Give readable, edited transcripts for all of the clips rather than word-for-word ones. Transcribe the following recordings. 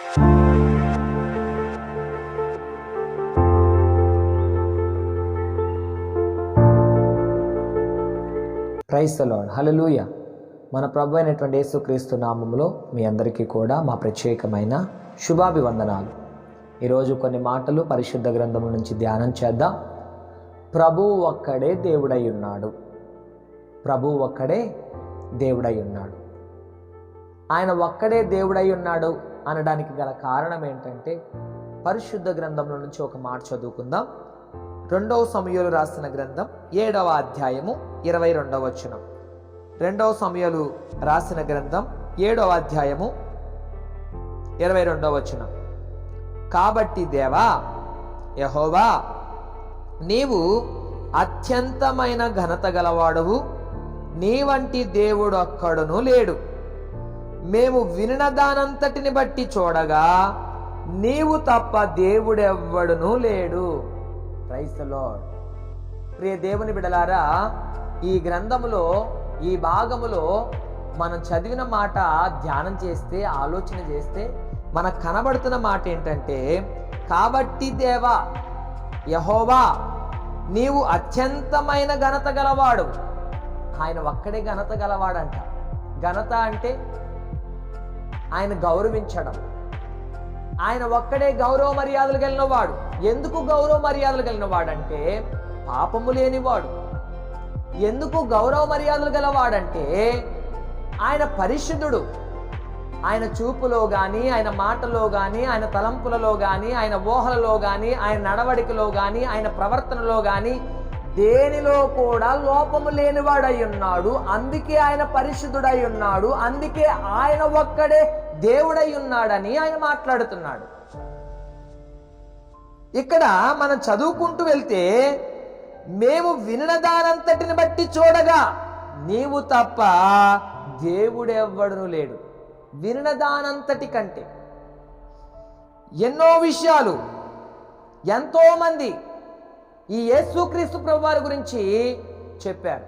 Praise the lord. హల్లెలూయా. మన ప్రభు అయినటువంటి యేసుక్రీస్తు నామములో మీ అందరికీ కూడా మా ప్రత్యేకమైన శుభాభివందనాలు. ఈరోజు కొన్ని మాటలు పరిశుద్ధ గ్రంథం నుంచి ధ్యానం చేద్దాం. ప్రభువు ఒక్కడే దేవుడై ఉన్నాడు. ప్రభువు ఒక్కడే దేవుడై ఉన్నాడు. ఆయన ఒక్కడే దేవుడై ఉన్నాడు అనడానికి గల కారణం ఏంటంటే, పరిశుద్ధ గ్రంథంలో నుంచి ఒక మాట చదువుకుందాం. 2 సమూయేలు రాసిన గ్రంథం 7వ అధ్యాయము 22వ వచనం. 2 సమూయేలు రాసిన గ్రంథం 7వ అధ్యాయము 22వ వచనం. కాబట్టి దేవా యెహోవా, నీవు అత్యంతమైన ఘనత గలవాడవు, నీ వంటి దేవుడు ఒక్కడును లేడు. మేము వినిన దానంతటిని బట్టి చూడగా నీవు తప్ప దేవుడెవ్వడునూ లేడు. Praise the lord. ప్రియ దేవుని బిడ్డలారా, ఈ గ్రంథములో ఈ భాగములో మనం చదివిన మాట ధ్యానం చేస్తే, ఆలోచన చేస్తే మనకు కనబడుతున్న మాట ఏంటంటే, కాబట్టి దేవా యెహోవా, నీవు అత్యంతమైన ఘనత గలవాడు. ఆయన ఒక్కడే ఘనత గలవాడంట. ఘనత అంటే ఆయన గౌరవించడం. ఆయన ఒక్కడే గౌరవ మర్యాదలు కలిగినవాడు. ఎందుకు గౌరవ మర్యాదలు కలిగినవాడంటే పాపము లేనివాడు. ఎందుకు గౌరవ మర్యాదలు గలవాడంటే ఆయన పరిశుద్ధుడు. ఆయన చూపులో కానీ, ఆయన మాటలో కానీ, ఆయన తలంపులలో కానీ, ఆయన ఊహలలో కానీ, ఆయన నడవడికలో కానీ, ఆయన ప్రవర్తనలో కానీ దేనిలో కూడా లోపము లేనివాడై ఉన్నాడు. అందుకే ఆయన పరిశుద్ధుడై ఉన్నాడు. అందుకే ఆయన ఒక్కడే దేవుడై ఉన్నాడని ఆయన మాట్లాడుతున్నాడు. ఇక్కడ మనం చదువుకుంటూ వెళ్తే, మేము వినిన దానంతటిని బట్టి చూడగా నీవు తప్ప దేవుడెవ్వడును లేడు. వినిన దానంతటి కంటే ఎన్నో విషయాలు, ఎంతో మంది ఈ యేసుక్రీస్తు ప్రభువారి గురించి చెప్పారు.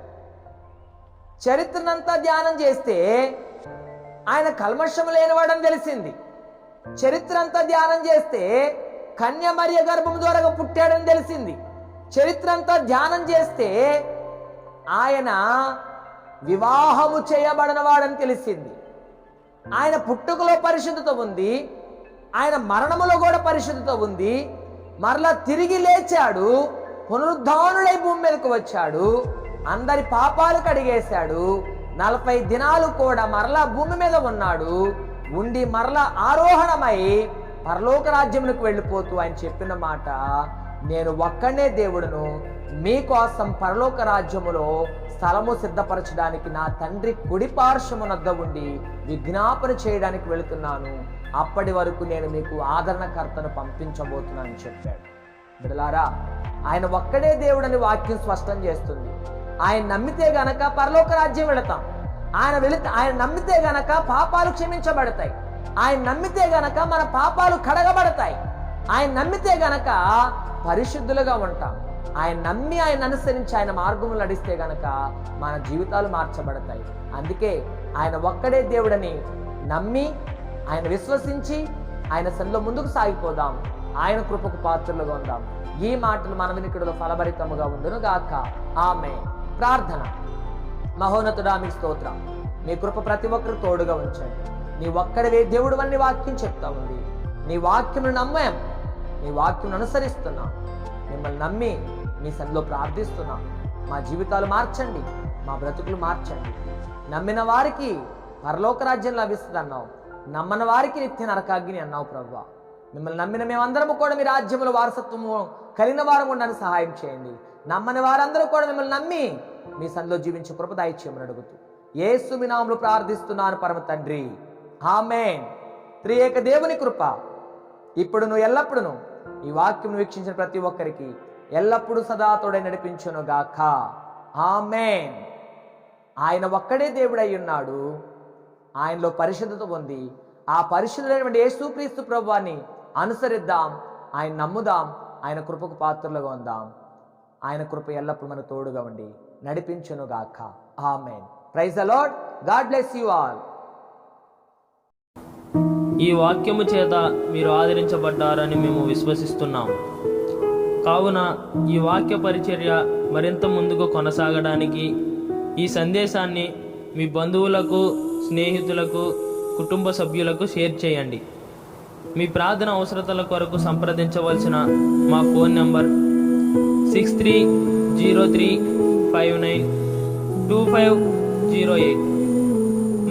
చరిత్రనంతా ధ్యానం చేస్తే ఆయన కల్మషం లేనివాడని తెలిసింది. చరిత్ర అంతా ధ్యానం చేస్తే కన్య మరియ గర్భం ద్వారా పుట్టాడని తెలిసింది. చరిత్ర అంతా ధ్యానం చేస్తే ఆయన వివాహము చేయబడినవాడని తెలిసింది. ఆయన పుట్టుకలో పరిశుద్ధత ఉంది, ఆయన మరణములో కూడా పరిశుద్ధత ఉంది. మరలా తిరిగి లేచాడు, పునరుద్ధానుడై భూమి మీదకు వచ్చాడు, అందరి పాపాలు కడిగేశాడు. 40 దినాలు కూడా మరలా భూమి మీద ఉన్నాడు. ఉండి మరలా ఆరోహణమై పరలోక రాజ్యములకు వెళ్ళిపోతూ ఆయన చెప్పిన మాట, నేను ఒక్కనే దేవుడును, మీకోసం పరలోక రాజ్యములో స్థలము సిద్ధపరచడానికి నా తండ్రి కుడి పార్శ్వమునొద్ద ఉండి విజ్ఞాపన చేయడానికి వెళుతున్నాను. అప్పటి వరకు నేను మీకు ఆదరణకర్తను పంపించబోతున్నానని చెప్పాడు. బిడ్డలారా, ఆయన ఒక్కడే దేవుడని వాక్యం స్పష్టం చేస్తుంది. ఆయన నమ్మితే గనక పరలోక రాజ్యం వెళతాం. ఆయన నమ్మితే గనక పాపాలు క్షమించబడతాయి. ఆయన నమ్మితే గనక మన పాపాలు కడగబడతాయి. ఆయన నమ్మితే గనక పరిశుద్ధులుగా ఉంటాం. ఆయన నమ్మి ఆయన అనుసరించి ఆయన మార్గములు నడిస్తే గనక మన జీవితాలు మార్చబడతాయి. అందుకే ఆయన ఒక్కడే దేవుడని నమ్మి, ఆయన విశ్వసించి ఆయన సన్నిధిలో ముందుకు సాగిపోదాం. ఆయన కృపకు పాత్రలుగా ఉందాం. ఈ మాటలు మన వినికిడిలో ఫలభరితముగా ఉండును గాక. ఆమేన్. ప్రార్థన. మహోన్నతుడా, మీకు స్తోత్రం. మీ కృప ప్రతి ఒక్కరు తోడుగా ఉంచండి. నీ ఒక్కడివే దేవుడు అని వాక్యం చెప్తా ఉంది. నీ వాక్యమును నమ్మాం, నీ వాక్యం అనుసరిస్తున్నాం. మిమ్మల్ని నమ్మి మీ సన్నిధిలో ప్రార్థిస్తున్నాం. మా జీవితాలు మార్చండి, మా బ్రతుకులు మార్చండి. నమ్మిన వారికి పరలోక రాజ్యం లభిస్తుంది అన్నావు, నమ్మని వారికి నిత్య నరకాగ్ని అన్నావు ప్రభువా. మిమ్మల్ని నమ్మిన మేమందరము కూడా మీ రాజ్యముల వారసత్వము కలిగిన వారం ఉండని సహాయం చేయండి. నమ్మని వారందరూ కూడా మిమ్మల్ని నమ్మి మీ సన్నిధిలో జీవించే కృప దయచేయమని అడుగుతూ యేసు మీ నామములో ప్రార్థిస్తున్నాను పరమ తండ్రి. ఆమేన్. త్రియేక దేవుని కృప ఇప్పుడును ఎల్లప్పుడును ఈ వాక్యం వీక్షించిన ప్రతి ఒక్కరికి ఎల్లప్పుడూ సదా తోడై నడిపించును గాక. ఆమేన్. ఆయన ఒక్కడే దేవుడై ఉన్నాడు. ఆయనలో పరిశుద్ధత ఉంది. ఆ పరిశుద్ధుడైనటువంటి యేసుక్రీస్తు ప్రభువాన్ని అనుసరిద్దాం, ఆయన నమ్ముదాం, ఆయన కృపకు పాత్రలుగా ఉందాం. ఆయన కృప ఎల్లప్పుడు మనకు తోడుగా ఉండి నడిపించును గాక. Amen. Praise the lord. God bless you all. ఈ వాక్యము చేత మీరు ఆదరించబడ్డారని మేము విశ్వసిస్తున్నాం. కావున ఈ వాక్య పరిచర్య మరింత ముందుకు కొనసాగడానికి ఈ సందేశాన్ని మీ బంధువులకు, స్నేహితులకు, కుటుంబ సభ్యులకు షేర్ చేయండి. మీ ప్రార్థన అవసరతల కొరకు సంప్రదించవలసిన మా ఫోన్ నంబర్ 6303592508.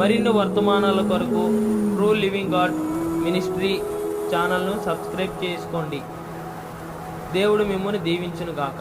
మరిన్ని వర్తమానాల కొరకు ట్రూ లివింగ్ గాడ్ మినిస్ట్రీ ఛానల్ను సబ్స్క్రైబ్ చేసుకోండి. దేవుడు మిమ్మల్ని దీవించును గాక.